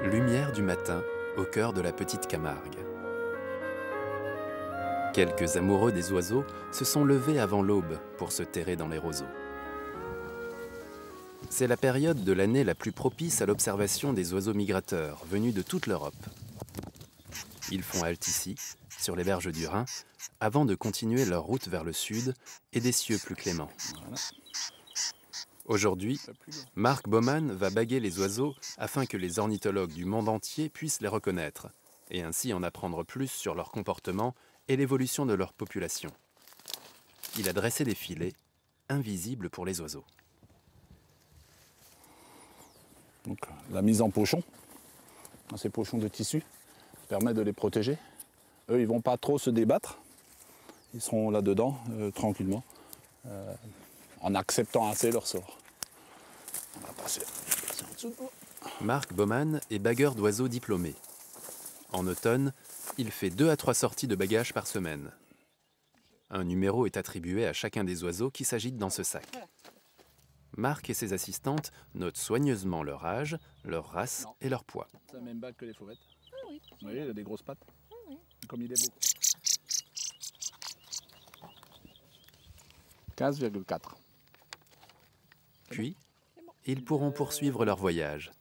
Lumière du matin au cœur de la petite Camargue. Quelques amoureux des oiseaux se sont levés avant l'aube pour se terrer dans les roseaux. C'est la période de l'année la plus propice à l'observation des oiseaux migrateurs venus de toute l'Europe. Ils font halte ici, sur les berges du Rhin, avant de continuer leur route vers le sud et des cieux plus cléments. Aujourd'hui, Marc Baumann va baguer les oiseaux afin que les ornithologues du monde entier puissent les reconnaître et ainsi en apprendre plus sur leur comportement et l'évolution de leur population. Il a dressé des filets invisibles pour les oiseaux. Donc, la mise en pochon, dans ces pochons de tissu, permet de les protéger. Eux, ils ne vont pas trop se débattre. Ils seront là-dedans, tranquillement, en acceptant assez leur sort. On va passer en dessous. Marc Baumann est bagueur d'oiseaux diplômé. En automne, il fait 2 à 3 sorties de bagage par semaine. Un numéro est attribué à chacun des oiseaux qui s'agitent dans ce sac. Marc et ses assistantes notent soigneusement leur âge, leur race et leur poids. C'est la même bague que les fauvettes. Ah oui. Vous voyez, il a des grosses pattes. Ah oui. Comme il est beau. 15,4. Puis, ils pourront poursuivre leur voyage.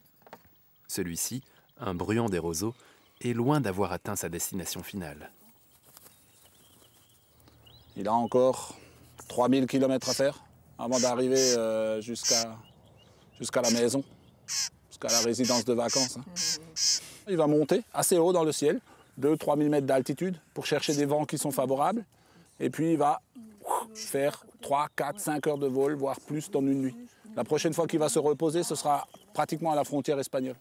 Celui-ci, un bruant des roseaux, est loin d'avoir atteint sa destination finale. Il a encore 3000 km à faire avant d'arriver jusqu'à la maison, jusqu'à la résidence de vacances. Il va monter assez haut dans le ciel, 2-3 000 mètres d'altitude, pour chercher des vents qui sont favorables. Et puis il va faire 3, 4, 5 heures de vol, voire plus dans une nuit. La prochaine fois qu'il va se reposer, ce sera pratiquement à la frontière espagnole.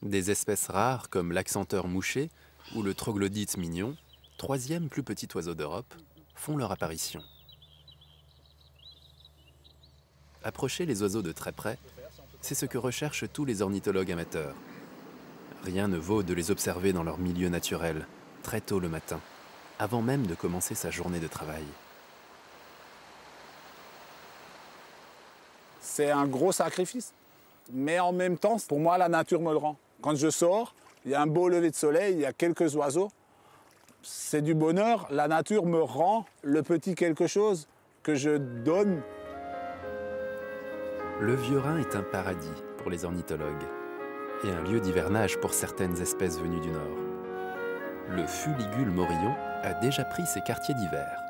Des espèces rares comme l'accenteur mouché ou le troglodyte mignon, 3e plus petit oiseau d'Europe, font leur apparition. Approcher les oiseaux de très près, c'est ce que recherchent tous les ornithologues amateurs. Rien ne vaut de les observer dans leur milieu naturel, très tôt le matin, avant même de commencer sa journée de travail. C'est un gros sacrifice, mais en même temps, pour moi, la nature me le rend. Quand je sors, il y a un beau lever de soleil, il y a quelques oiseaux. C'est du bonheur, la nature me rend le petit quelque chose que je donne. Le Vieux-Rhin est un paradis pour les ornithologues et un lieu d'hivernage pour certaines espèces venues du Nord. Le fuligule morillon a déjà pris ses quartiers d'hiver.